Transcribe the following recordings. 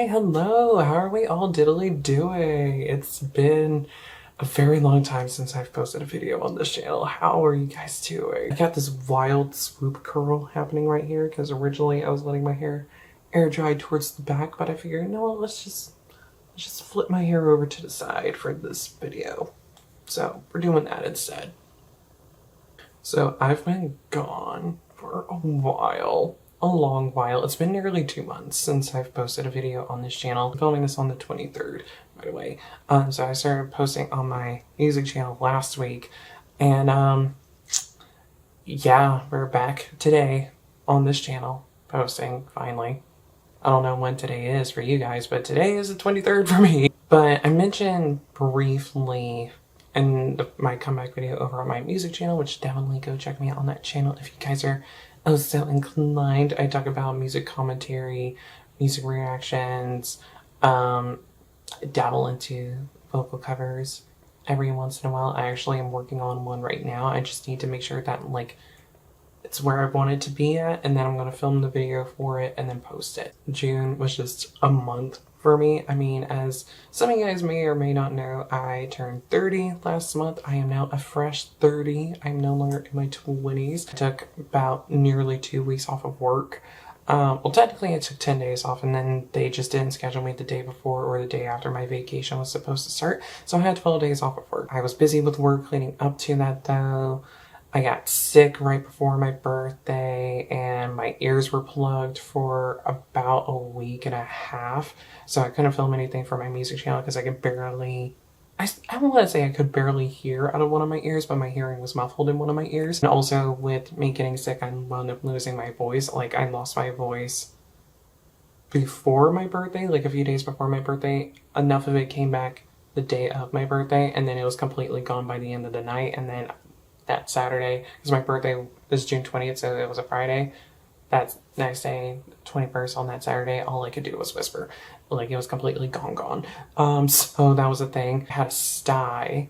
Hi, hello. How are we all diddly doing? It's been a very long time since I've posted a video on this channel. How are you guys doing? I got this wild swoop curl happening right here because originally I was letting my hair air dry towards the back, but I figured, you know what, let's just flip my hair over to the side for this video. So we're doing that instead. So I've been gone for a while. A long while. It's been nearly 2 months since I've posted a video on this channel. I'm filming this on the 23rd, by the way. So I started posting on my music channel last week, and yeah, we're back today on this channel posting finally. I don't know when today is for you guys, but today is the 23rd for me. But I mentioned briefly in my comeback video over on my music channel, which definitely go check me out on that channel if you guys are so inclined. I talk about music commentary, music reactions, dabble into vocal covers every once in a while. I actually am working on one right now. I just need to make sure that like it's where I want it to be at, and then I'm gonna film the video for it and then post it. June was just a month for me. I mean, as some of you guys may or may not know, I turned 30 last month. I am now a fresh 30. I'm no longer in my 20s. I took about nearly 2 weeks off of work. Well, technically I took 10 days off, and then they just didn't schedule me the day before or the day after my vacation was supposed to start. So I had 12 days off of work. I was busy with work leading up to that though. I got sick right before my birthday and my ears were plugged for about a week and a half. So I couldn't film anything for my music channel because I could barely, I don't want to say I could barely hear out of one of my ears, but my hearing was muffled in one of my ears. And also with me getting sick, I wound up losing my voice. Like I lost my voice before my birthday, like a few days before my birthday. Enough of it came back the day of my birthday, and then it was completely gone by the end of the night. And then that Saturday, because my birthday is June 20th, so it was a Friday. That next day, 21st, on that Saturday, all I could do was whisper. Like, it was completely gone. So that was a thing. I had a sty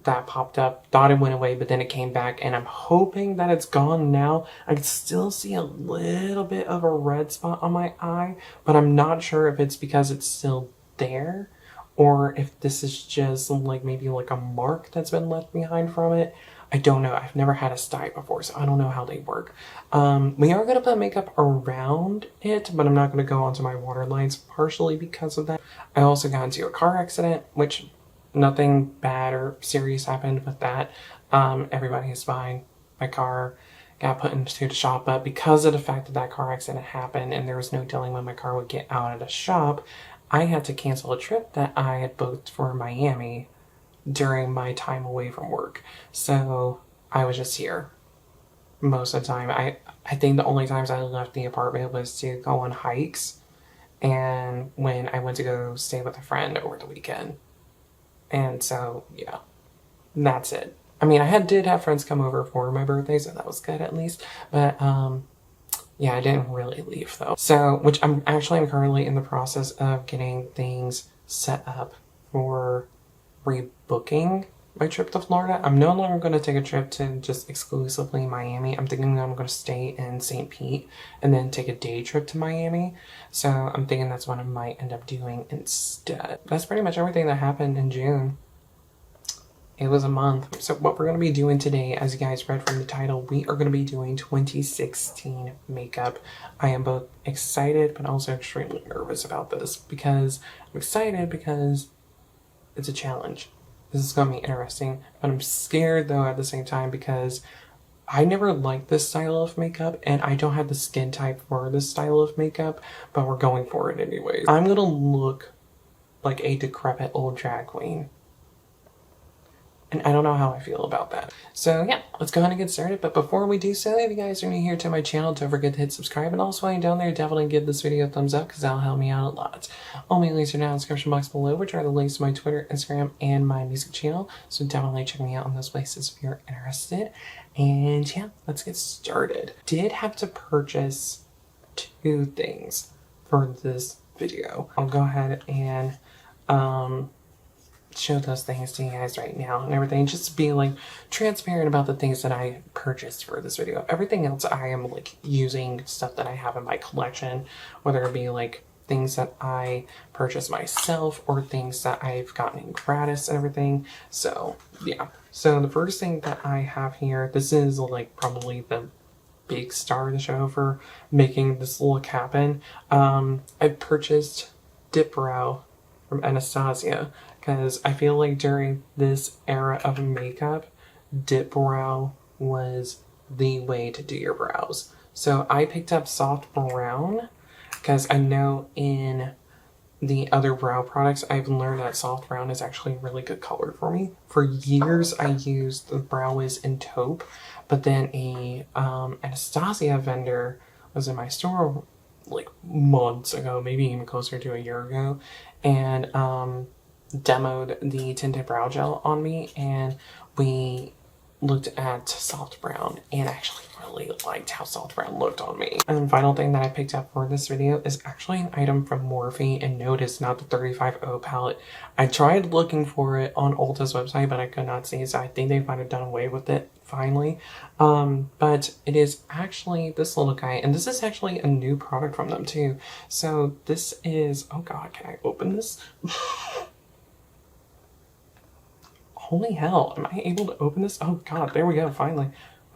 that popped up, thought it went away, but then it came back, and I'm hoping that it's gone now. I can still see a little bit of a red spot on my eye, but I'm not sure if it's because it's still there, or if this is just like maybe like a mark that's been left behind from it. I don't know. I've never had a sty before, so I don't know how they work. We are going to put makeup around it, but I'm not going to go onto my waterlines, partially because of that. I also got into a car accident, which nothing bad or serious happened with that. Everybody is fine. My car got put into the shop, but because of the fact that that car accident happened and there was no telling when my car would get out of the shop, I had to cancel a trip that I had booked for Miami during my time away from work. So I was just here most of the time. I think the only times I left the apartment was to go on hikes and when I went to go stay with a friend over the weekend. And so, yeah, that's it. I mean, I did have friends come over for my birthday, so that was good at least. But, yeah, I didn't really leave though. So, which I'm currently in the process of getting things set up for rebooking my trip to Florida. I'm no longer going to take a trip to just exclusively Miami. I'm thinking I'm going to stay in St. Pete and then take a day trip to Miami. So I'm thinking that's what I might end up doing instead. That's pretty much everything that happened in June. It was a month. So what we're going to be doing today, as you guys read from the title, we are going to be doing 2016 makeup. I am both excited but also extremely nervous about this, because I'm excited because it's a challenge. This is going to be interesting, but I'm scared though at the same time because I never liked this style of makeup and I don't have the skin type for this style of makeup, but we're going for it anyways. I'm going to look like a decrepit old drag queen. And I don't know how I feel about that. So yeah, let's go ahead and get started. But before we do so, if you guys are new here to my channel, don't forget to hit subscribe. And also while you're down there, definitely give this video a thumbs up because that'll help me out a lot. All my links are down in the description box below, which are the links to my Twitter, Instagram, and my music channel. So definitely check me out on those places if you're interested. And yeah, let's get started. Did have to purchase 2 things for this video. I'll go ahead and show those things to you guys right now and everything, just to be like transparent about the things that I purchased for this video. Everything else I am like using stuff that I have in my collection, whether it be like things that I purchased myself or things that I've gotten in gratis and everything. So yeah. So the first thing that I have here, this is like probably the big star of the show for making this look happen. I purchased Dip Brow from Anastasia because I feel like during this era of makeup, Dip Brow was the way to do your brows. So I picked up Soft Brown because I know in the other brow products I've learned that Soft Brown is actually a really good color for me. For years I used the Brow Wiz in Taupe, but then a Anastasia vendor was in my store like months ago, maybe even closer to a year ago, and demoed the tinted brow gel on me, and we looked at Soft Brown and actually really liked how Soft Brown looked on me. And the final thing that I picked up for this video is actually an item from Morphe, and notice not the 35O palette. I tried looking for it on Ulta's website, but I could not see it, so I think they might have done away with it finally. But it is actually this little guy, and this is actually a new product from them too. So this is, oh god, can I open this? Holy hell, am I able to open this? Oh god, there we go, finally.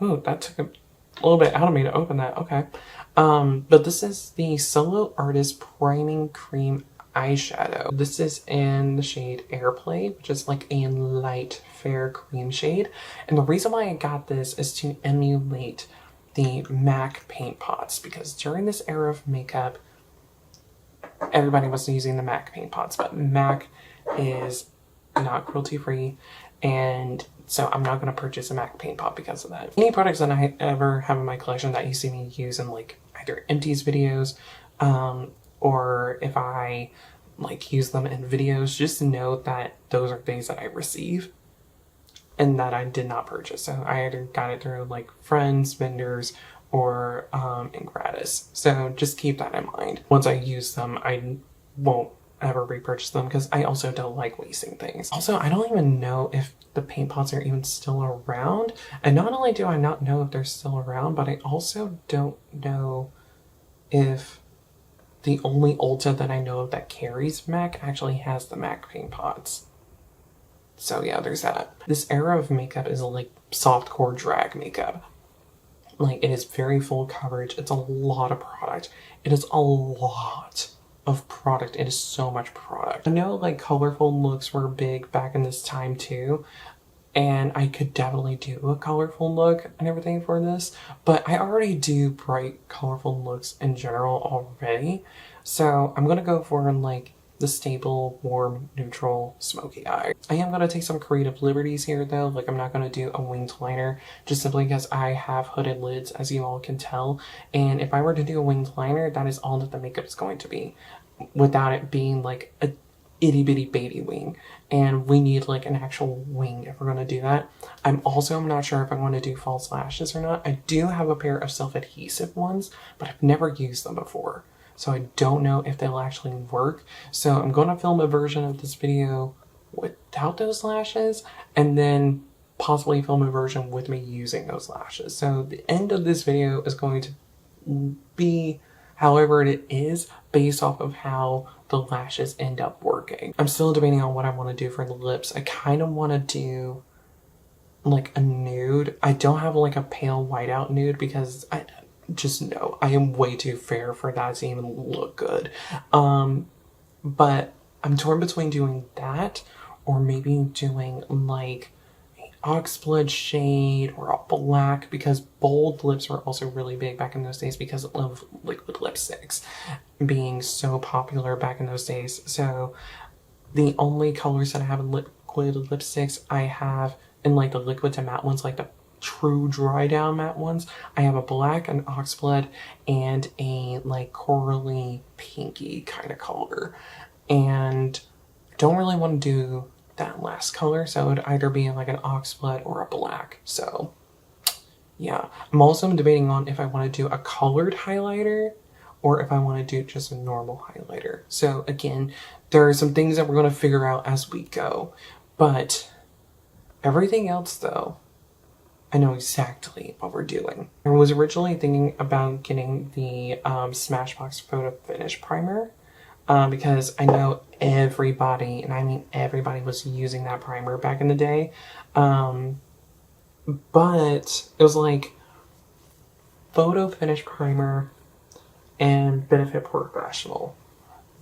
Ooh, that took a little bit out of me to open that, okay. But this is the Solo Artist Priming Cream Eyeshadow. This is in the shade Airplay, which is like a light fair cream shade. And the reason why I got this is to emulate the MAC paint pots, because during this era of makeup, everybody was using the MAC paint pots, but MAC is not cruelty free, and so I'm not going to purchase a MAC paint pot because of that. Any products that I ever have in my collection that you see me use in like either empties videos, or if I like use them in videos, just know that those are things that I receive and that I did not purchase. So I either got it through like friends, vendors, or in gratis. So just keep that in mind. Once I use them, I won't ever repurchase them because I also don't like wasting things. Also, I don't even know if the paint pots are even still around. And not only do I not know if they're still around, but I also don't know if the only Ulta that I know of that carries MAC actually has the MAC paint pots. So yeah, there's that. This era of makeup is like softcore drag makeup. Like, it is very full coverage. It's a lot of product. It is a lot of product. It is so much product. I know like colorful looks were big back in this time too, and I could definitely do a colorful look and everything for this, but I already do bright colorful looks in general already. So I'm gonna go for like the staple warm neutral smoky eye. I am gonna take some creative liberties here though. Like, I'm not gonna do a winged liner just simply because I have hooded lids, as you all can tell, and if I were to do a winged liner, that is all that the makeup is going to be, without it being like a itty bitty baby wing, and we need like an actual wing if we're gonna do that. I'm not sure if I want to do false lashes or not. I do have a pair of self-adhesive ones, but I've never used them before, so I don't know if they'll actually work. So I'm going to film a version of this video without those lashes, and then possibly film a version with me using those lashes. So the end of this video is going to be however it is, based off of how the lashes end up working. I'm still debating on what I want to do for the lips. I kind of want to do like a nude. I don't have like a pale whiteout nude because I just know I am way too fair for that to even look good. But I'm torn between doing that or maybe doing like oxblood shade or a black, because bold lips were also really big back in those days because of liquid lipsticks being so popular back in those days. So the only colors that I have in liquid lipsticks, I have in like the liquid to matte ones, like the true dry down matte ones, I have a black, an oxblood, and a like corally pinky kind of color. And I don't really want to do that last color, so it would either be like an oxblood or a black. So yeah, I'm also debating on if I want to do a colored highlighter or if I want to do just a normal highlighter. So again, there are some things that we're going to figure out as we go, but everything else though, I know exactly what we're doing. I was originally thinking about getting the Smashbox Photo Finish Primer, because I know everybody, and I mean everybody, was using that primer back in the day. But it was like Photo Finish Primer and Benefit Professional.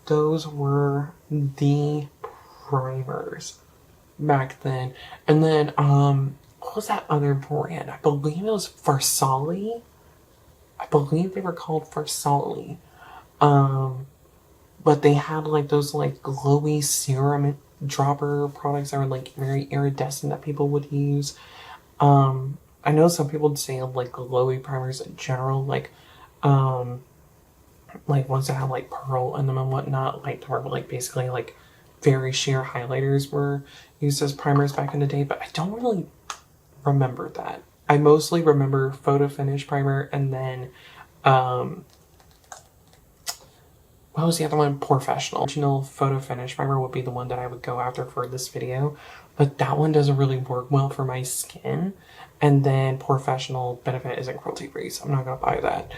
Those were the primers back then. And then, what was that other brand? I believe it was Farsali. I believe they were called Farsali. But they had like those like glowy serum dropper products that were like very iridescent that people would use. I know some people would say like glowy primers in general, like ones that have like pearl in them and whatnot, like were like basically like very sheer highlighters were used as primers back in the day, but I don't really remember that. I mostly remember Photo Finish Primer, and then what was the other one? Professional. Original Photo Finish Primer would be the one that I would go after for this video, but that one doesn't really work well for my skin. And then Professional Benefit isn't cruelty free, so I'm not gonna buy that.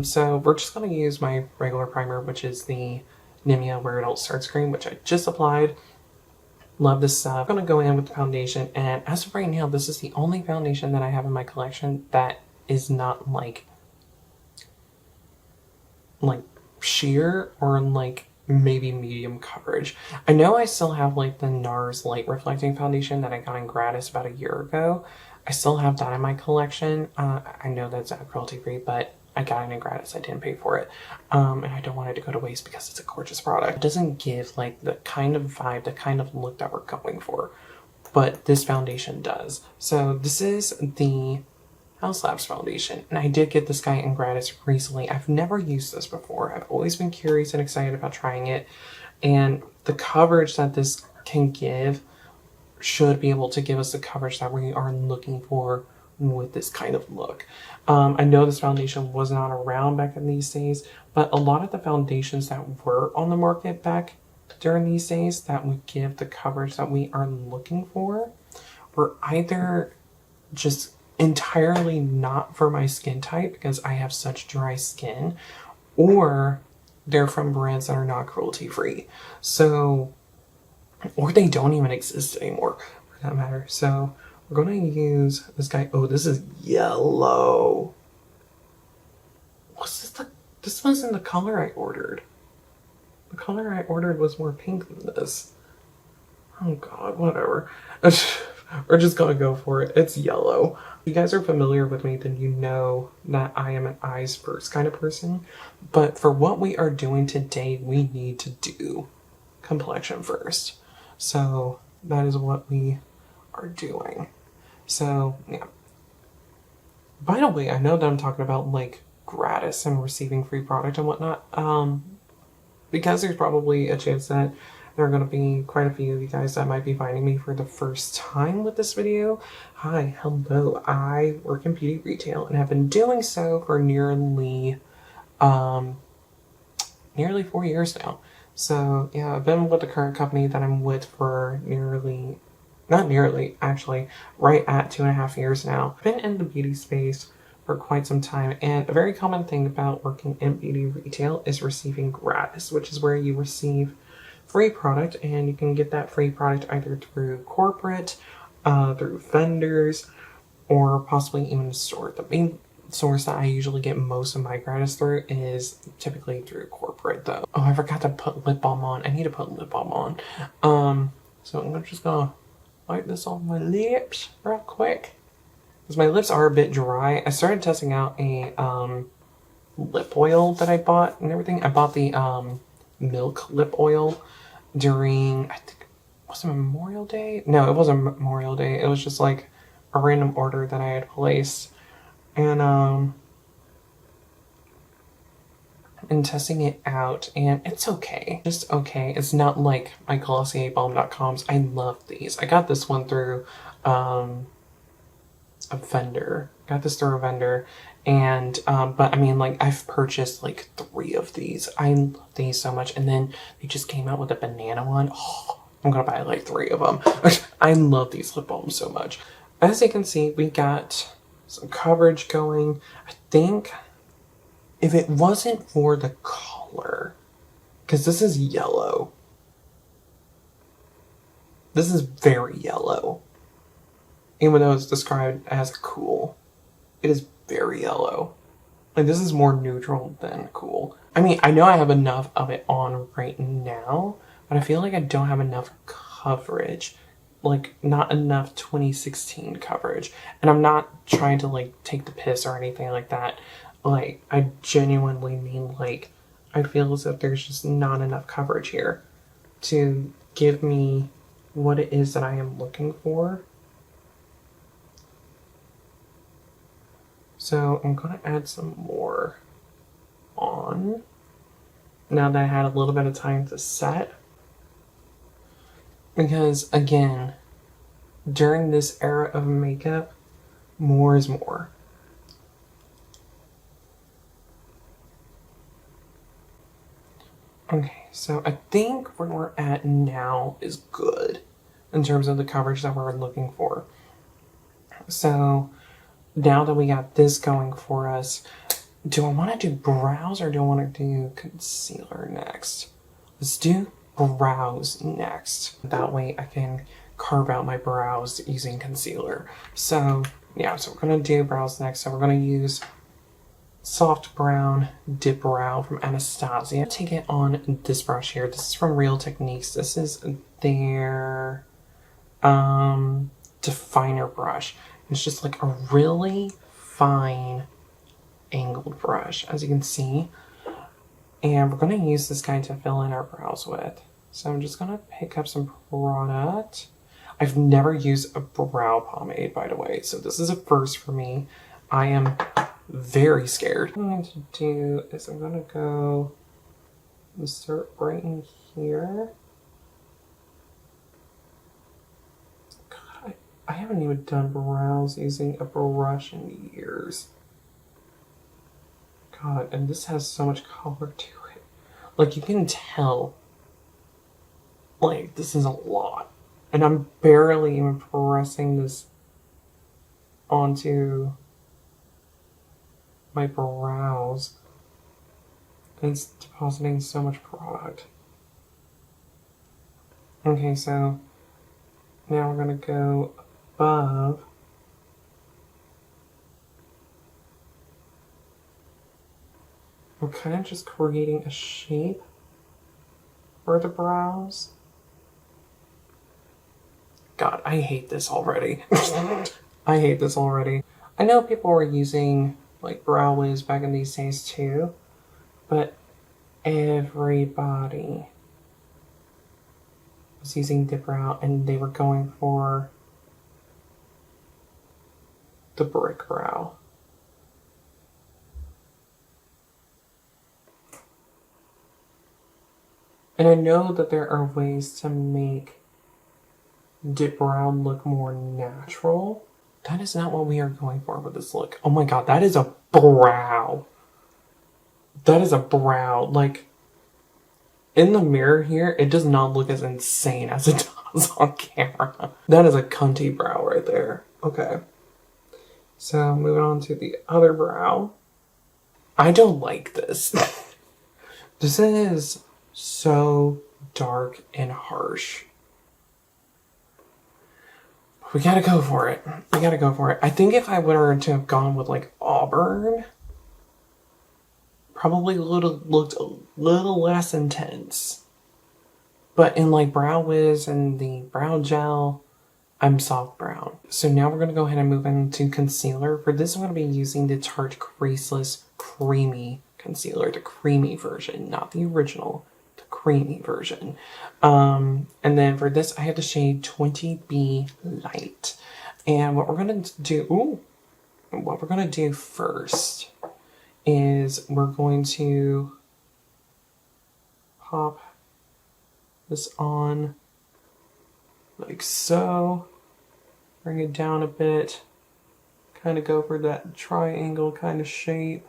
So we're just gonna use my regular primer, which is the Nimya Wear Adult Sunscreen, which I just applied. Love this stuff. I'm gonna go in with the foundation, and as of right now, this is the only foundation that I have in my collection that is not like sheer or like maybe medium coverage. I know I still have like the NARS light reflecting foundation that I got in gratis about a year ago. I still have that in my collection. I know that's not cruelty free, but I got it in gratis. I didn't pay for it. And I don't want it to go to waste because it's a gorgeous product. It doesn't give like the kind of vibe, the kind of look that we're going for, but this foundation does. So this is the Haus foundation, and I did get this guy in gratis recently. I've never used this before. I've always been curious and excited about trying it, and the coverage that this can give should be able to give us the coverage that we are looking for with this kind of look. I know this foundation was not around back in these days, but a lot of the foundations that were on the market back during these days that would give the coverage that we are looking for were either just entirely not for my skin type because I have such dry skin, or they're from brands that are not cruelty free. So, or they don't even exist anymore for that matter. So we're going to use this guy. Oh, this is yellow. What's this? This wasn't the color I ordered. The color I ordered was more pink than this. Oh God, whatever. We're just gonna go for it. It's yellow. If you guys are familiar with me, then you know that I am an eyes first kind of person. But for what we are doing today, we need to do complexion first. So that is what we are doing. So yeah. By the way, I know that I'm talking about like gratis and receiving free product and whatnot. Because there's probably a chance that there are going to be quite a few of you guys that might be finding me for the first time with this video. Hi, hello, I work in beauty retail and have been doing so for nearly 4 years now. So yeah, I've been with the current company that I'm with for actually, right at 2.5 years now. I've been in the beauty space for quite some time, and a very common thing about working in beauty retail is receiving gratis, which is where you receive free product, and you can get that free product either through corporate, through vendors, or possibly even a store. The main source that I usually get most of my gratis through is typically through corporate though. Oh, I forgot to put lip balm on. I need to put lip balm on. So I'm just gonna wipe this on my lips real quick, because my lips are a bit dry. I started testing out a lip oil that I bought and everything. I bought the milk lip oil during, I think, was it Memorial Day? No, it wasn't Memorial Day. It was just like a random order that I had placed. And testing it out, and it's okay. Just okay. It's not like my GlossierBalm.coms. I love these. I got this one through a vendor. Got this through a vendor. And but I mean, like, I've purchased like 3 of these. I love these so much. And then they just came out with a banana one. Oh, I'm gonna buy like 3 of them. I love these lip balms so much. As you can see, we got some coverage going. I think if it wasn't for the color, Because this is yellow. This is very yellow. Even though it's described as cool, it is very yellow. Like, this is more neutral than cool. I mean, I know I have enough of it on right now, but I feel like I don't have enough coverage. Like, not enough 2016 coverage. And I'm not trying to, like, take the piss or anything like that. Like, I genuinely mean, like, I feel as if there's just not enough coverage here to give me what it is that I am looking for. So I'm going to add some more on now that I had a little bit of time to set. Because, again, during this era of makeup, more is more. Okay, so I think where we're at now is good in terms of the coverage that we're looking for. So now that we got this going for us, do I want to do brows or do I want to do concealer next? Let's do brows next. That way I can carve out my brows using concealer. So yeah, so we're going to do brows next. So we're going to use Soft Brown Dip Brow from Anastasia. Take it on this brush here. This is from Real Techniques. This is their definer brush. It's just like a really fine angled brush, as you can see. And we're going to use this guy to fill in our brows with. So I'm just going to pick up some product. I've never used a brow pomade, by the way, so this is a first for me. I am very scared. What I'm going to do is I'm going to go and start right in here. God, I haven't even done brows using a brush in years. God, and this has so much color to it. Like, you can tell, like, this is a lot. And I'm barely even pressing this onto my brows. And it's depositing so much product. Okay, so now we're gonna go above. We're kind of just creating a shape for the brows. God, I hate this already. I hate this already. I know people were using like brow wiz back in these days too, but everybody was using dip brow and they were going for the brick brow. And I know that there are ways to make dip brow look more natural. That is not what we are going for with this look. Oh my god, that is a brow. That is a brow. Like, in the mirror here, it does not look as insane as it does on camera. That is a cunty brow right there. Okay. So, moving on to the other brow. I don't like this. This is so dark and harsh. We gotta go for it. We gotta go for it. I think if I were to have gone with like auburn, probably looked a little less intense. But in like brow wiz and the brow gel, I'm soft brown. So now we're gonna go ahead and move into concealer. For this, I'm gonna be using the Tarte Creaseless Creamy Concealer, the creamy version, not the original. Creamy version. And then for this, I have the shade 20B Light. And what we're gonna do first is we're going to pop this on like so, bring it down a bit, kind of go for that triangle kind of shape.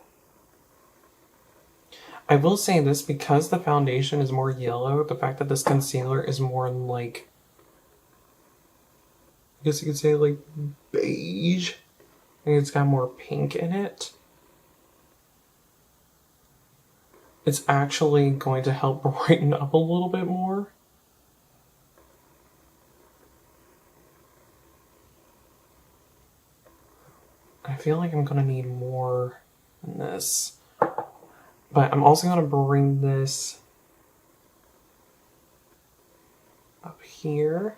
I will say this, because the foundation is more yellow, the fact that this concealer is more like, I guess you could say like beige. I think it's got more pink in it. it's actually going to help brighten up a little bit more. I feel like I'm gonna need more than this, but I'm also gonna bring this up here,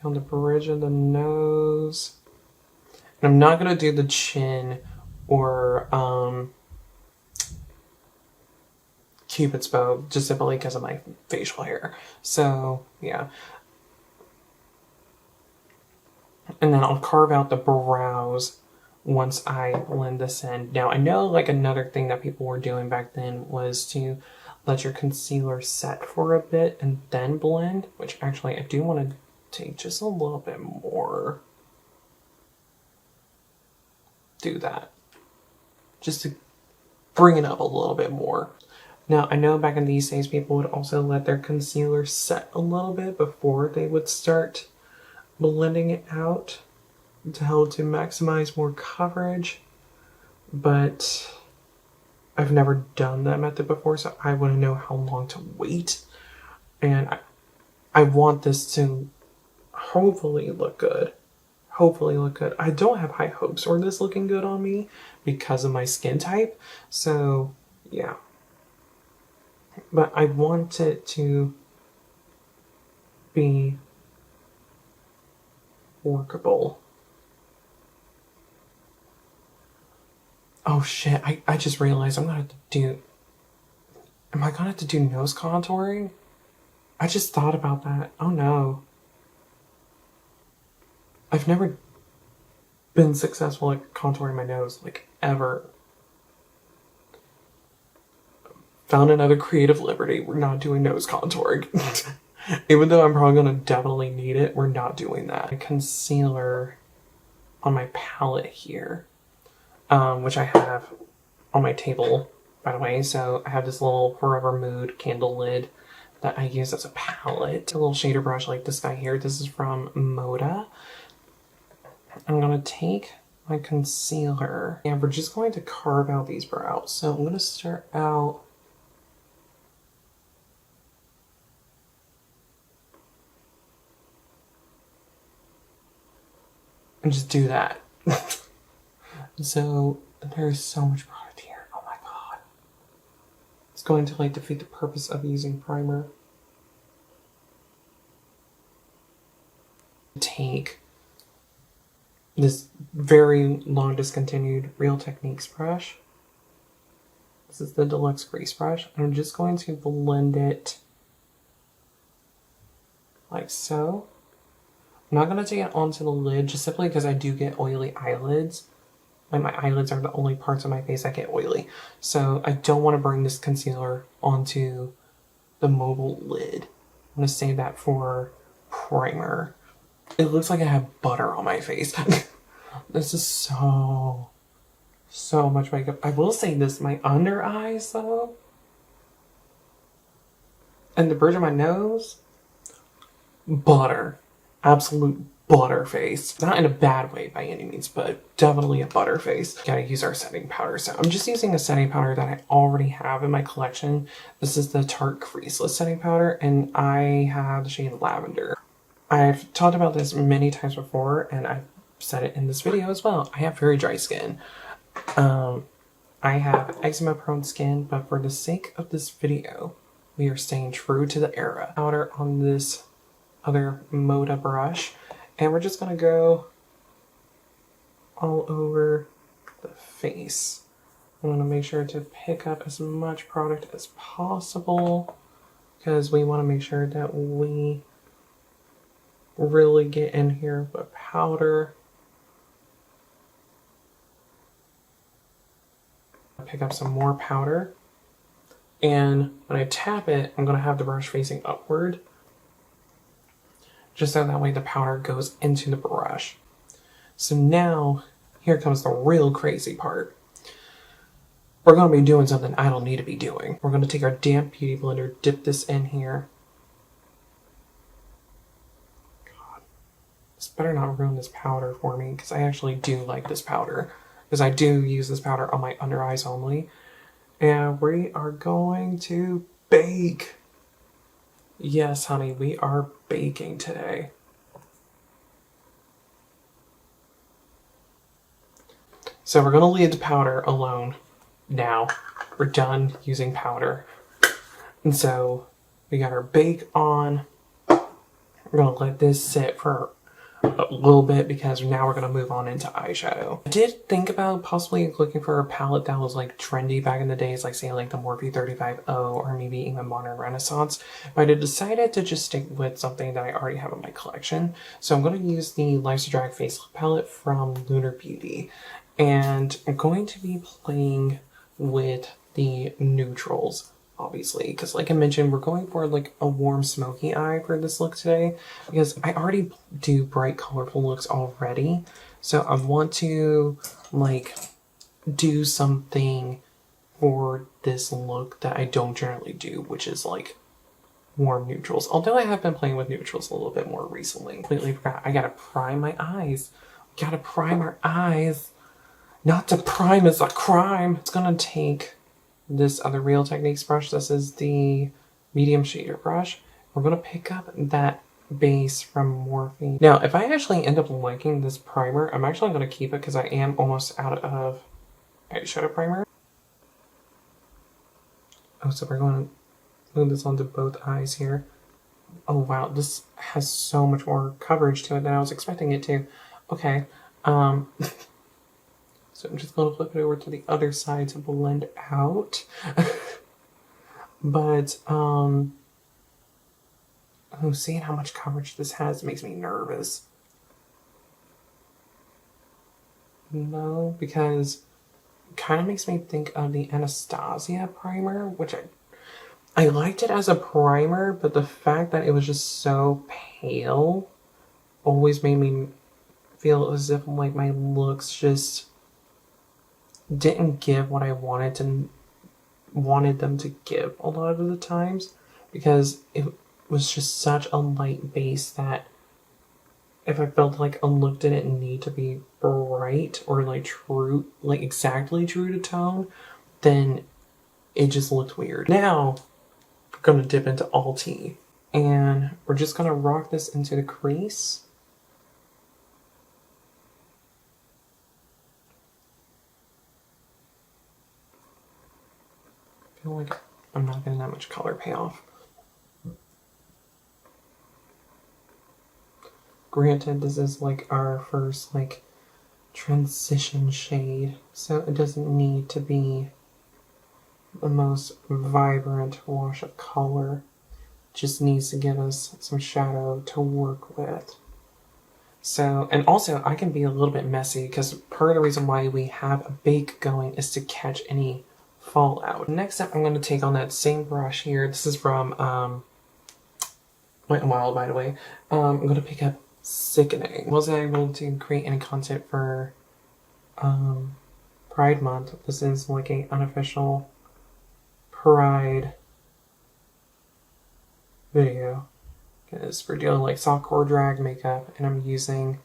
down the bridge of the nose. And I'm not gonna do the chin or Cupid's bow, just simply because of my facial hair. So yeah. And then I'll carve out the brows once I blend this in. Now I know like another thing that people were doing back then was to let your concealer set for a bit and then blend, which actually I do want to take just a little bit more. Do that. Just to bring it up a little bit more. Now, I know back in these days, people would also let their concealer set a little bit before they would start blending it out to help to maximize more coverage. But I've never done that method before, so I want to know how long to wait. And I want this to hopefully look good. Hopefully look good. I don't have high hopes for this looking good on me because of my skin type. So, yeah. But I want it to be workable. Oh shit, I just realized I'm gonna have to do... Am I gonna have to do nose contouring? I just thought about that. Oh no. I've never been successful at contouring my nose, like, ever. Found another creative liberty. We're not doing nose contouring. Even though I'm probably going to definitely need it, we're not doing that. Concealer on my palette here, which I have on my table, by the way. So I have this little Forever Mood candle lid that I use as a palette. A little shader brush like this guy here. This is from Moda. I'm going to take my concealer and we're just going to carve out these brows. So I'm going to start out and just do that. So there's so much product here. Oh my god. It's going to like defeat the purpose of using primer. Take this very long discontinued Real Techniques brush. This is the Deluxe Grease brush. I'm just going to blend it like so. I'm not going to take it onto the lid just simply because I do get oily eyelids. Like my eyelids are the only parts of my face that get oily. So I don't want to bring this concealer onto the mobile lid. I'm going to save that for primer. It looks like I have butter on my face. This is so much makeup. I will say this, my under eyes though, and the bridge of my nose, butter. Absolute butter face. Not in a bad way by any means, but definitely a butter face. Gotta use our setting powder. So I'm just using a setting powder that I already have in my collection. This is the Tarte Creaseless setting powder, and I have the shade Lavendar. I've talked about this many times before, and I've said it in this video as well. I have very dry skin. I have eczema prone skin, but for the sake of this video, we are staying true to the era. Powder on this other Moda brush, and we're just gonna go all over the face. I'm gonna make sure to pick up as much product as possible because we want to make sure that we really get in here with powder. Pick up some more powder, and when I tap it, I'm going to have the brush facing upward, just so that way the powder goes into the brush. So now, here comes the real crazy part. We're going to be doing something I don't need to be doing. We're going to take our damp beauty blender, dip this in here. God, this better not ruin this powder for me, because I actually do like this powder. because I do use this powder on my under eyes only. And we are going to bake. Yes, honey, we are baking today. So we're going to leave the powder alone now. We're done using powder. And so we got our bake on. We're going to let this sit for a little bit because now we're going to move on into eyeshadow. I did think about possibly looking for a palette that was like trendy back in the days, like say like the Morphe 35O or maybe even Modern Renaissance, but I decided to just stick with something that I already have in my collection. So I'm going to use the Life's a Drag Facelift palette from Lunar Beauty, and I'm going to be playing with the neutrals, obviously, because like I mentioned, we're going for like a warm smoky eye for this look today, because I already do bright colorful looks already. So I want to like do something for this look that I don't generally do, which is like warm neutrals. Although I have been playing with neutrals a little bit more recently. Completely forgot. I gotta prime my eyes. Gotta prime our eyes. Not to prime is a crime. It's gonna take this other Real Techniques brush. This is the medium shader brush. We're going to pick up that base from Morphe. Now, if I actually end up liking this primer, I'm actually going to keep it because I am almost out of eyeshadow primer. Oh, so we're going to move this onto both eyes here. Oh, wow. This has so much more coverage to it than I was expecting it to. Okay. So I'm just going to flip it over to the other side to blend out. But, oh, seeing how much coverage this has makes me nervous. No, because it kind of makes me think of the Anastasia primer, which I liked it as a primer, but the fact that it was just so pale always made me feel as if like my looks just didn't give what I wanted them to give a lot of the times, because it was just such a light base that if I felt like a look didn't need to be bright or like true, like exactly true to tone, then it just looked weird. Now we're gonna dip into Alti and we're just gonna rock this into the crease. I feel like I'm not getting that much color payoff. Granted, this is like our first like transition shade, so it doesn't need to be the most vibrant wash of color. It just needs to give us some shadow to work with. So, and also I can be a little bit messy because part of the reason why we have a bake going is to catch any fallout. Next up, I'm going to take on that same brush here. This is from Wet n Wild, by the way. I'm going to pick up Sickening. Wasn't able to create any content for Pride Month. This is like an unofficial Pride video, because we're doing like softcore drag makeup, and I'm using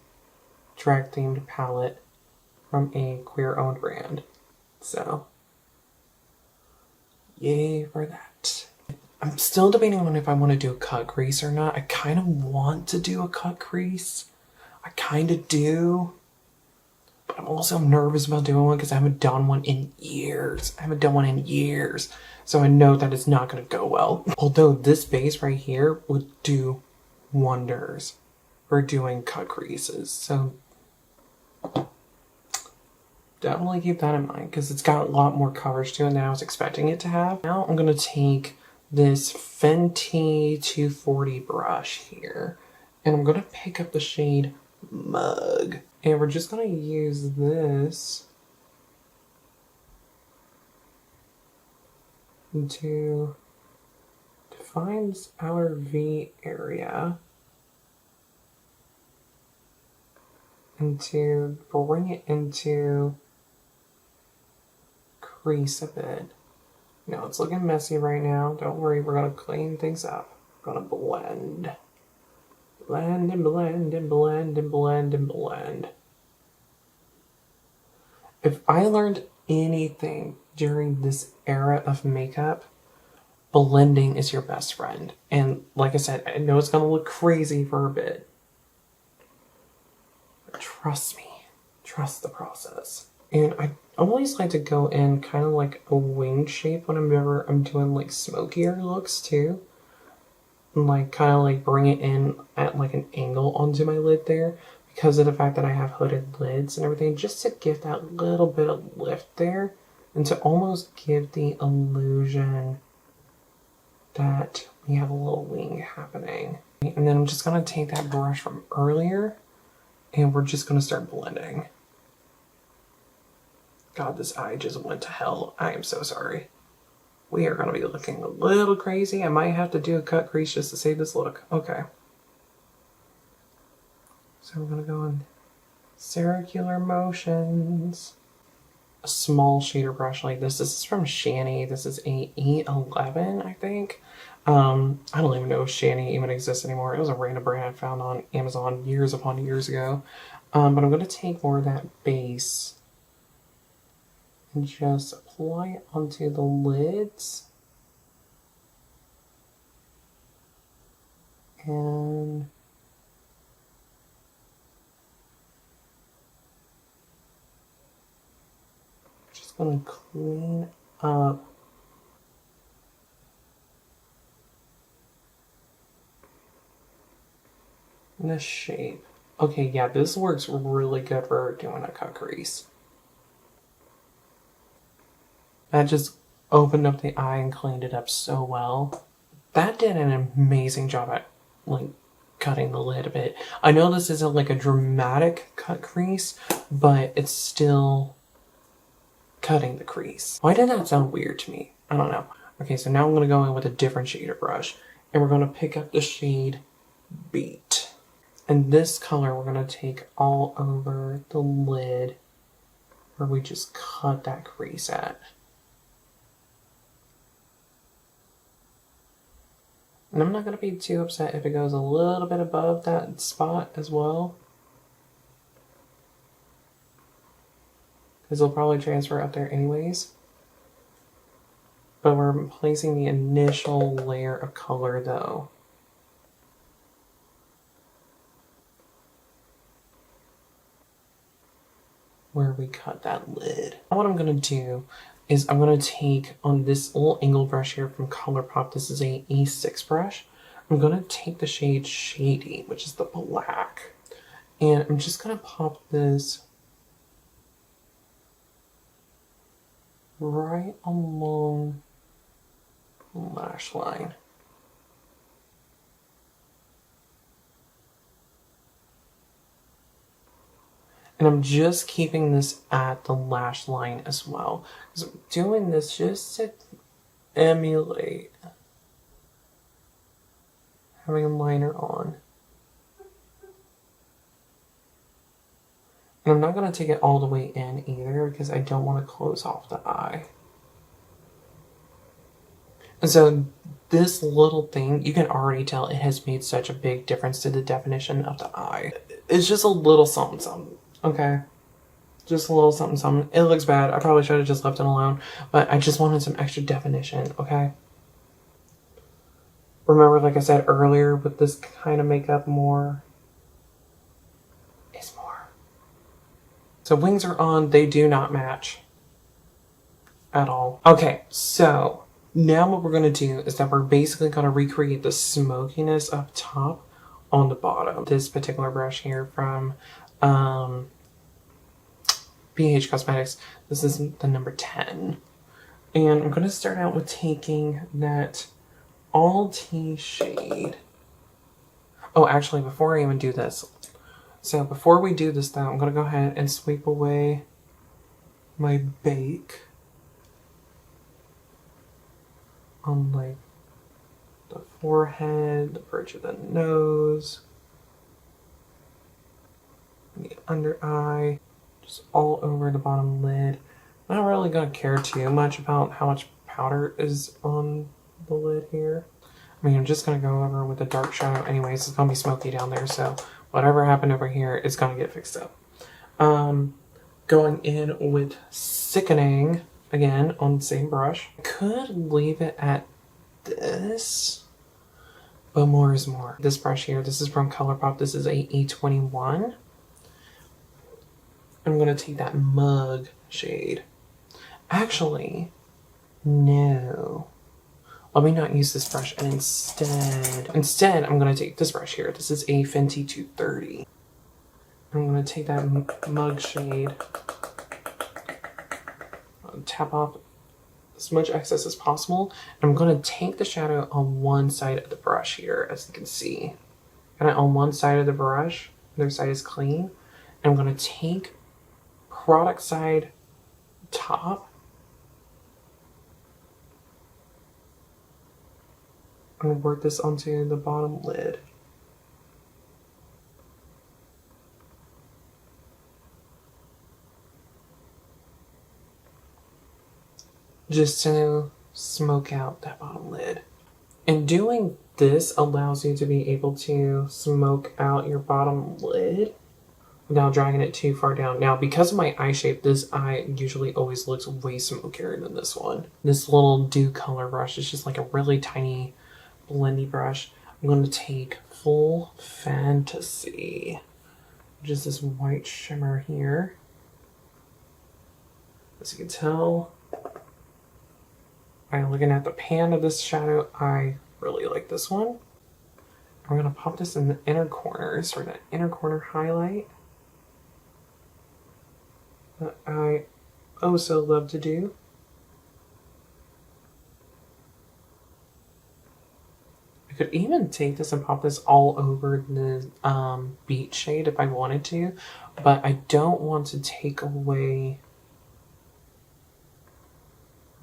drag themed palette from a queer owned brand. So yay for that. I'm still debating on if I want to do a cut crease or not. I kind of want to do a cut crease. I kind of do. But I'm also nervous about doing one because I haven't done one in years. So I know that it's not going to go well. Although this base right here would do wonders for doing cut creases. So definitely keep that in mind because it's got a lot more coverage to it than I was expecting it to have. Now I'm going to take this Fenty 240 brush here and I'm going to pick up the shade Mug. And we're just going to use this to define this outer V area and to bring it into crease a bit. Now it's looking messy right now. Don't worry, we're gonna clean things up. We're gonna blend. Blend and blend and blend and blend and blend. If I learned anything during this era of makeup, blending is your best friend. And like I said, I know it's going to look crazy for a bit. But trust me. Trust the process. And I always like to go in kind of like a wing shape whenever I'm doing like smokier looks too. And like kind of like bring it in at like an angle onto my lid there. Because of the fact that I have hooded lids and everything, just to give that little bit of lift there and to almost give the illusion that we have a little wing happening. And then I'm just going to take that brush from earlier and we're just going to start blending. God, this eye just went to hell. I am so sorry. We are going to be looking a little crazy. I might have to do a cut crease just to save this look. Okay. So we're going to go in circular motions. A small shader brush like this. This is from Shanny. This is a E11, I think. I don't even know if Shanny even exists anymore. It was a random brand I found on Amazon years upon years ago. But I'm going to take more of that base and just apply it onto the lids. And going to clean up this shape. Okay, yeah, this works really good for doing a cut crease. That just opened up the eye and cleaned it up so well. That did an amazing job at like cutting the lid a bit. I know this isn't like a dramatic cut crease, but it's still cutting the crease. Why did that sound weird to me? I don't know. Okay, so now I'm going to go in with a different shader brush and we're going to pick up the shade Beat. And this color we're going to take all over the lid where we just cut that crease at. And I'm not going to be too upset if it goes a little bit above that spot as well, because it'll probably transfer up there anyways. But we're placing the initial layer of color though. Where we cut that lid. Now what I'm going to do is I'm going to take on this little angle brush here from ColourPop. This is a E6 brush. I'm going to take the shade Shady, which is the black. And I'm just going to pop this right along the lash line. And I'm just keeping this at the lash line as well. Because I'm doing this just to emulate having a liner on. And I'm not going to take it all the way in either because I don't want to close off the eye. And so this little thing, you can already tell it has made such a big difference to the definition of the eye. It's just a little something something. Okay, just a little something something. It looks bad. I probably should have just left it alone, but I just wanted some extra definition, okay? Remember, like I said earlier, with this kind of makeup, more is more. So wings are on. They do not match at all. Okay, so now what we're going to do is that we're basically going to recreate the smokiness up top on the bottom. This particular brush here from BH Cosmetics. This is the number 10. And I'm going to start out with taking that all tea shade. Oh, actually, before I even do this. So before we do this though, I'm going to go ahead and sweep away my bake on like the forehead, the bridge of the nose, the under eye, just all over the bottom lid. I'm not really gonna care too much about how much powder is on the lid here. I mean, I'm just gonna go over with a dark shadow anyways. It's gonna be smoky down there, so whatever happened over here is gonna get fixed up. Going in with Sickening, again, on the same brush. I could leave it at this, but more is more. This brush here, this is from ColourPop. This is a E21. I'm going to take that Mug shade. Actually, no. Let me not use this brush, and instead I'm going to take this brush here. This is a Fenty 230. I'm going to take that Mug shade, tap off as much excess as possible. And I'm going to take the shadow on one side of the brush here, as you can see. And on one side of the brush, the other side is clean. And I'm going to take product side top and work this onto the bottom lid. Just to smoke out that bottom lid. And doing this allows you to be able to smoke out your bottom lid without dragging it too far down. Now, because of my eye shape, this eye usually always looks way smokier than this one. This little Dew Color brush is just like a really tiny blendy brush. I'm going to take Full Fantasy, which is this white shimmer here. As you can tell, by looking at the pan of this shadow, I really like this one. I'm going to pop this in the inner corners for that inner corner highlight that I oh so love to do. I could even take this and pop this all over the beach shade if I wanted to, but I don't want to take away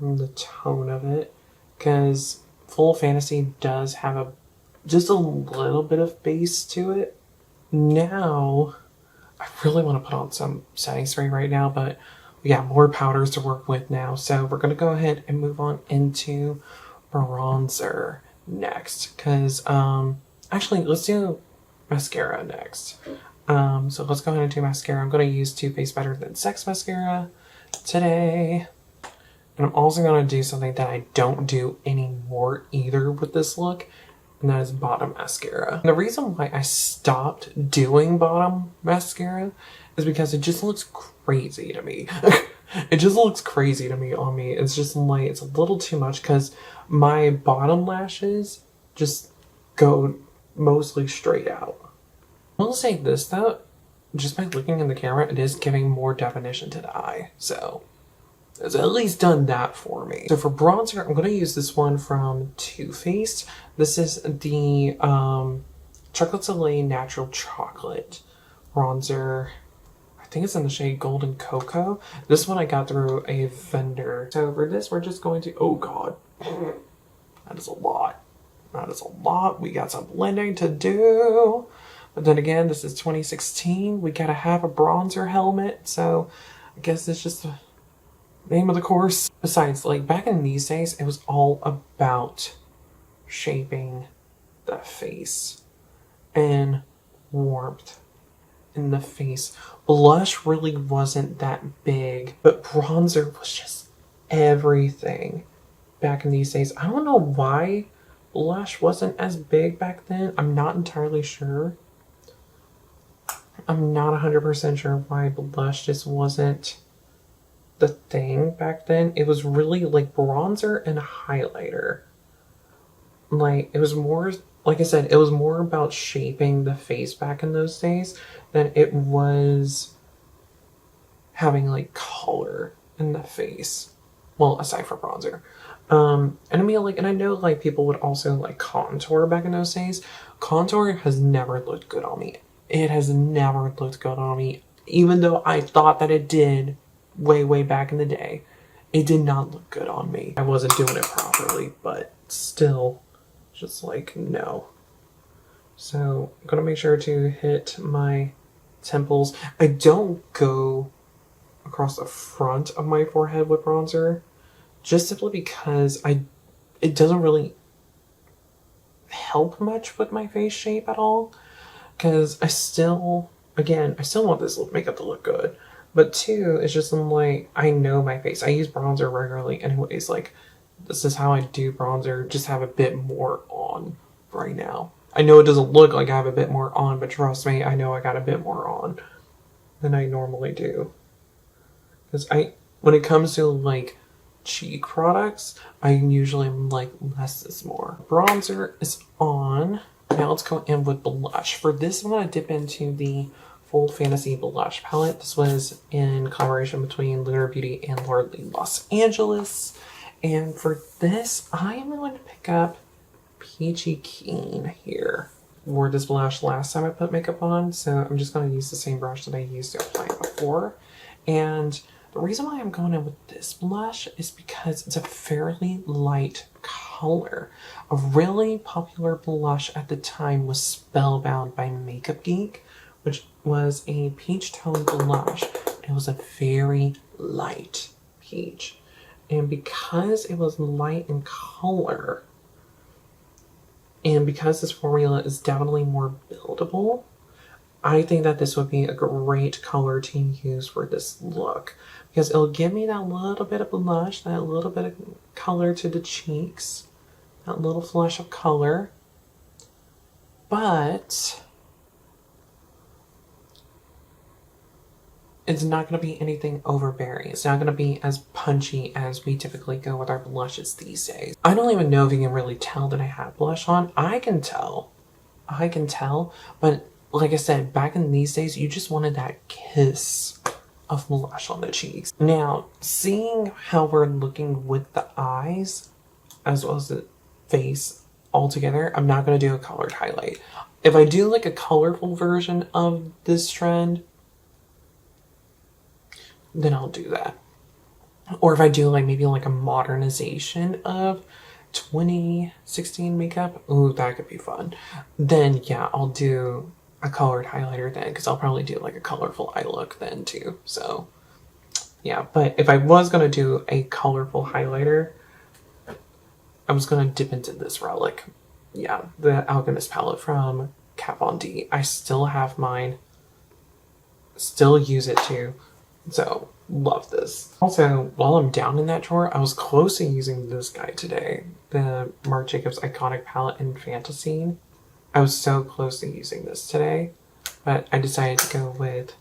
the tone of it, because Full Fantasy does have just a little bit of base to it. Now, I really want to put on some setting spray right now, but we got more powders to work with now, so we're going to go ahead and move on into bronzer next, because actually let's do mascara next. So let's go ahead and do mascara. I'm going to use Too Faced Better Than Sex Mascara today. And I'm also going to do something that I don't do anymore either with this look, and that is bottom mascara. And the reason why I stopped doing bottom mascara is because it just looks crazy to me. It just looks crazy to me on me. It's just like, it's a little too much because my bottom lashes just go mostly straight out. I will say this though, just by looking in the camera, it is giving more definition to the eye. So it's at least done that for me. So for bronzer, I'm going to use this one from Too Faced. This is the Chocolate Soleil Natural Chocolate bronzer. I think it's in the shade Golden Cocoa. This one I got through a vendor. So for this, we're just going to, oh God, that is a lot. That is a lot. We got some blending to do. But then again, this is 2016. We got to have a bronzer helmet. So I guess it's just the name of the course. Besides, like back in these days, it was all about shaping the face and warmth in the face. Blush really wasn't that big, but bronzer was just everything back in these days. I don't know why blush wasn't as big back then. I'm not entirely sure. I'm not 100% sure why blush just wasn't the thing back then. It was really like bronzer and highlighter. Like, it was more, like I said, it was more about shaping the face back in those days than it was having like color in the face. Well, aside from bronzer. And I mean, like, and I know like people would also like contour back in those days. Contour has never looked good on me. It has never looked good on me. Even though I thought that it did way back in the day, it did not look good on me. I wasn't doing it properly, but still, just like, no. So I'm gonna make sure to hit my temples. I don't go across the front of my forehead with bronzer, just simply because it doesn't really help much with my face shape at all. Because I still want this makeup to look good. But two, it's just I'm like, I know my face. I use bronzer regularly anyways. Like, this is how I do bronzer. Just have a bit more on right now. I know it doesn't look like I have a bit more on, but trust me, I know I got a bit more on than I normally do. Because when it comes to like cheek products, I usually am like less is more. Bronzer is on. Now let's go in with blush. For this, I'm going to dip into the Full Fantasy Blush Palette. This was in collaboration between Lunar Beauty and Lordly Los Angeles. And for this, I am going to pick up Peachy Keen here. Wore this blush last time I put makeup on, so I'm just going to use the same brush that I used to apply it before. And the reason why I'm going in with this blush is because it's a fairly light color. A really popular blush at the time was Spellbound by Makeup Geek, which was a peach tone blush. It was a very light peach. And because it was light in color, and because this formula is definitely more buildable, I think that this would be a great color to use for this look. Because it'll give me that little bit of blush, that little bit of color to the cheeks, that little flush of color. But it's not going to be anything overbearing. It's not going to be as punchy as we typically go with our blushes these days. I don't even know if you can really tell that I have blush on. I can tell. But like I said, back in these days, you just wanted that kiss of blush on the cheeks. Now, seeing how we're looking with the eyes, as well as the face all together, I'm not going to do a colored highlight. If I do like a colorful version of this trend, then I'll do that. Or if I do like maybe like a modernization of 2016 makeup, ooh, that could be fun. Then yeah, I'll do a colored highlighter then, because I'll probably do like a colorful eye look then too. So yeah, but if I was gonna do a colorful highlighter, I was gonna dip into this Relic. Yeah, the Alchemist palette from Kat Von D. I still have mine. Still use it too. So, love this. Also, while I'm down in that drawer, I was close to using this guy today. The Marc Jacobs Iconic Palette in Fantasy. I was so close to using this today, but I decided to go with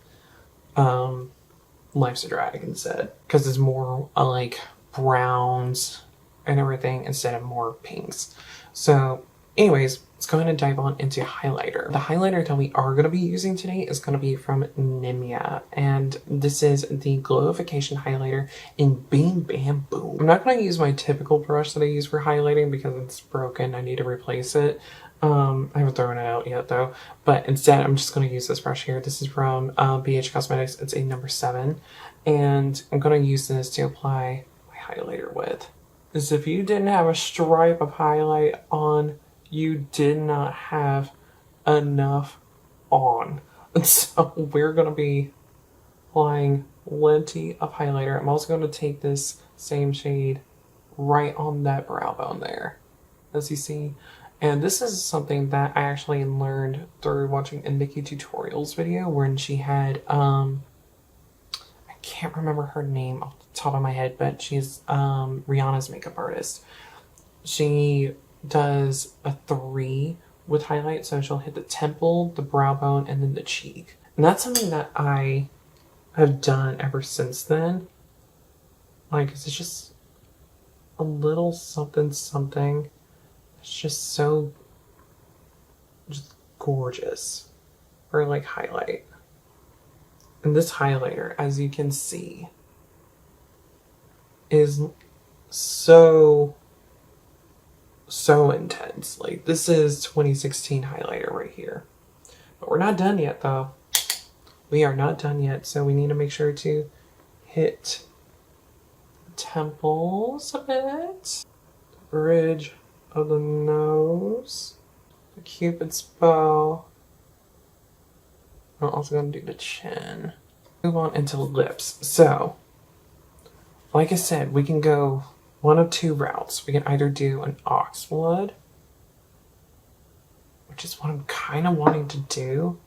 Life's a Drag instead. Because it's more like browns and everything instead of more pinks. So, anyways, let's go ahead and dive on into highlighter. The highlighter that we are going to be using today is going to be from Nimya, and this is the Glowification highlighter in Beam Bam Boom. I'm not going to use my typical brush that I use for highlighting because it's broken. I need to replace it. I haven't thrown it out yet though, but instead I'm just going to use this brush here. This is from BH Cosmetics. It's a number 7, and I'm going to use this to apply my highlighter with. As if you didn't have a stripe of highlight on, you did not have enough on. And so we're going to be applying plenty of highlighter. I'm also going to take this same shade right on that brow bone there, as you see. And this is something that I actually learned through watching a Nikki Tutorials video when she had, I can't remember her name off the top of my head, but she's Rihanna's makeup artist. She does a 3 with highlight, so she'll hit the temple, the brow bone, and then the cheek. And that's something that I have done ever since then. Like, it's just a little something something. It's just so just gorgeous for like highlight. And this highlighter, as you can see, is so intense. Like, this is 2016 highlighter right here. But we're not done yet though. We are not done yet, so we need to make sure to hit the temples a bit, the bridge of the nose, the Cupid's bow. I'm also going to do the chin. Move on into lips. So, like I said, we can go one of 2 routes. We can either do an oxblood, which is what I'm kind of wanting to do,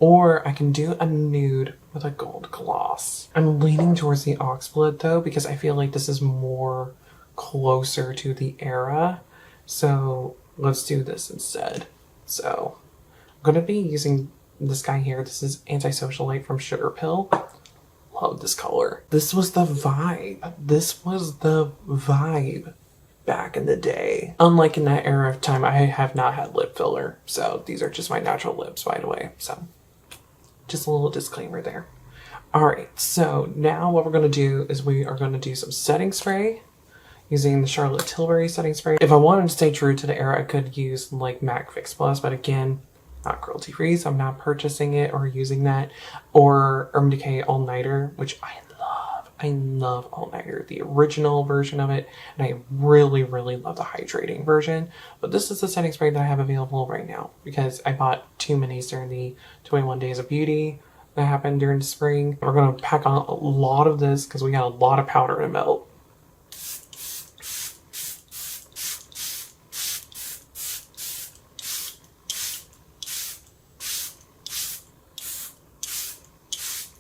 Or I can do a nude with a gold gloss. I'm leaning towards the Oxblood though, because I feel like this is more closer to the era. So let's do this instead. So I'm going to be using this guy here. This is Antisocialite from Sugarpill. Love this color. This was the vibe. This was the vibe back in the day. Unlike in that era of time, I have not had lip filler. So these are just my natural lips, by the way. So just a little disclaimer there. All right, so now what we're going to do is we are going to do some setting spray using the Charlotte Tilbury setting spray. If I wanted to stay true to the era, I could use like MAC Fix Plus, but again, not cruelty free, so I'm not purchasing it or using that. Or Urban Decay All Nighter, which I love. I love All Nighter, the original version of it, and I really, really love the hydrating version. But this is the setting spray that I have available right now because I bought 2 minis during the 21 Days of Beauty that happened during the spring. We're gonna pack on a lot of this because we got a lot of powder to melt.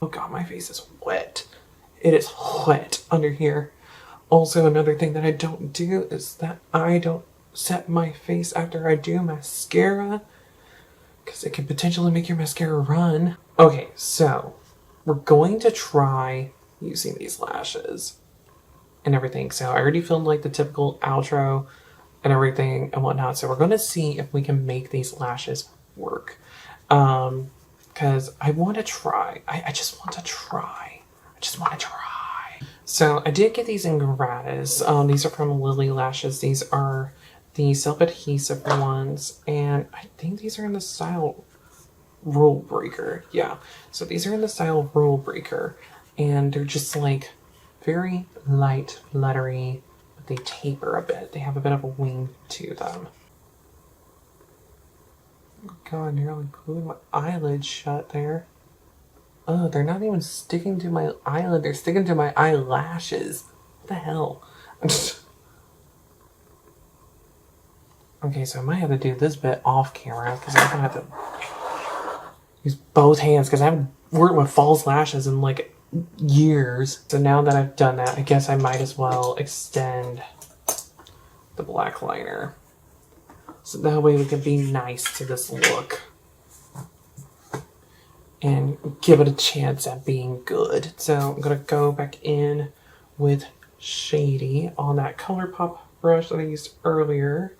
Oh god, my face is wet. It is wet under here. Also, another thing that I don't do is that I don't set my face after I do mascara because it can potentially make your mascara run. Okay, so we're going to try using these lashes and everything. So I already filmed like the typical outro and everything and whatnot. So we're going to see if we can make these lashes work. Because I want to try. I just want to try. I just want to try. So I did get these in gratis. These are from Lilly Lashes. These are the self-adhesive ones. And I think these are in the style Rule Breaker. Yeah. So these are in the style Rule Breaker. And they're just like very light, fluttery. But they taper a bit. They have a bit of a wing to them. Oh god, I nearly glued my eyelid shut there. Oh, they're not even sticking to my eyelid, they're sticking to my eyelashes. What the hell? Okay, so I might have to do this bit off camera because I'm gonna have to use both hands because I haven't worked with false lashes in like years. So now that I've done that, I guess I might as well extend the black liner. So that way we can be nice to this look and give it a chance at being good. So I'm going to go back in with Shady on that ColourPop brush that I used earlier.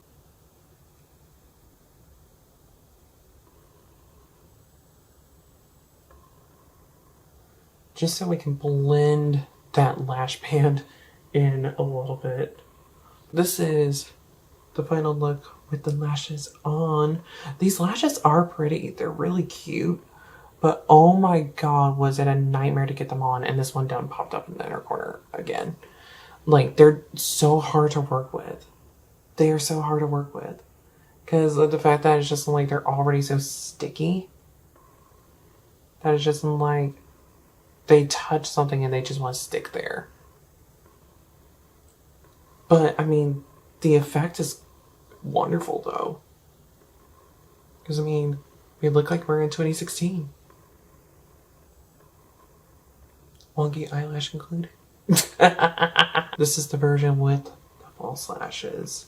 Just so we can blend that lash band in a little bit. This is the final look with the lashes on. These lashes are pretty. They're really cute. But oh my god, was it a nightmare to get them on. And this one done popped up in the inner corner again. Like, they're so hard to work with. They are so hard to work with. Because of the fact that it's just like they're already so sticky. That it's just like they touch something and they just want to stick there. But, I mean, the effect is wonderful though. Because, I mean, we look like we're in 2016. Wonky eyelash included. This is the version with the false lashes.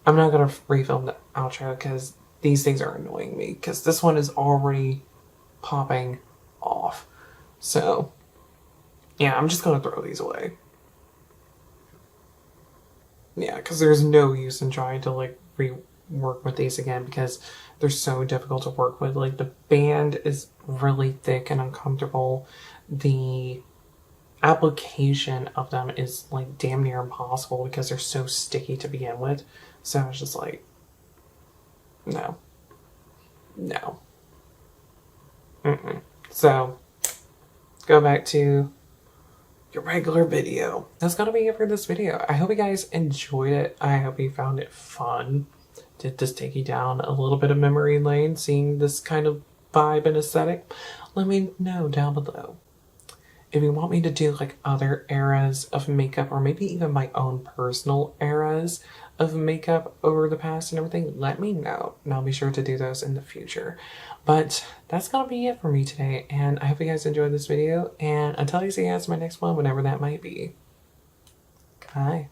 I'm not going to refilm the outro because these things are annoying me. Because this one is already popping off. So, yeah, I'm just going to throw these away. Yeah, because there's no use in trying to, like, rework with these again because they're so difficult to work with. Like, the band is really thick and uncomfortable. The application of them is, like, damn near impossible because they're so sticky to begin with. So it's just like, no. No. So, go back to your regular video. That's gonna be it for this video. I hope you guys enjoyed it. I hope you found it fun. Did this take you down a little bit of memory lane, seeing this kind of vibe and aesthetic? Let me know down below. If you want me to do like other eras of makeup or maybe even my own personal eras, of makeup over the past and everything, let me know. And I'll be sure to do those in the future. But that's gonna be it for me today. And I hope you guys enjoyed this video. And until I see you guys in my next one, whenever that might be. Bye.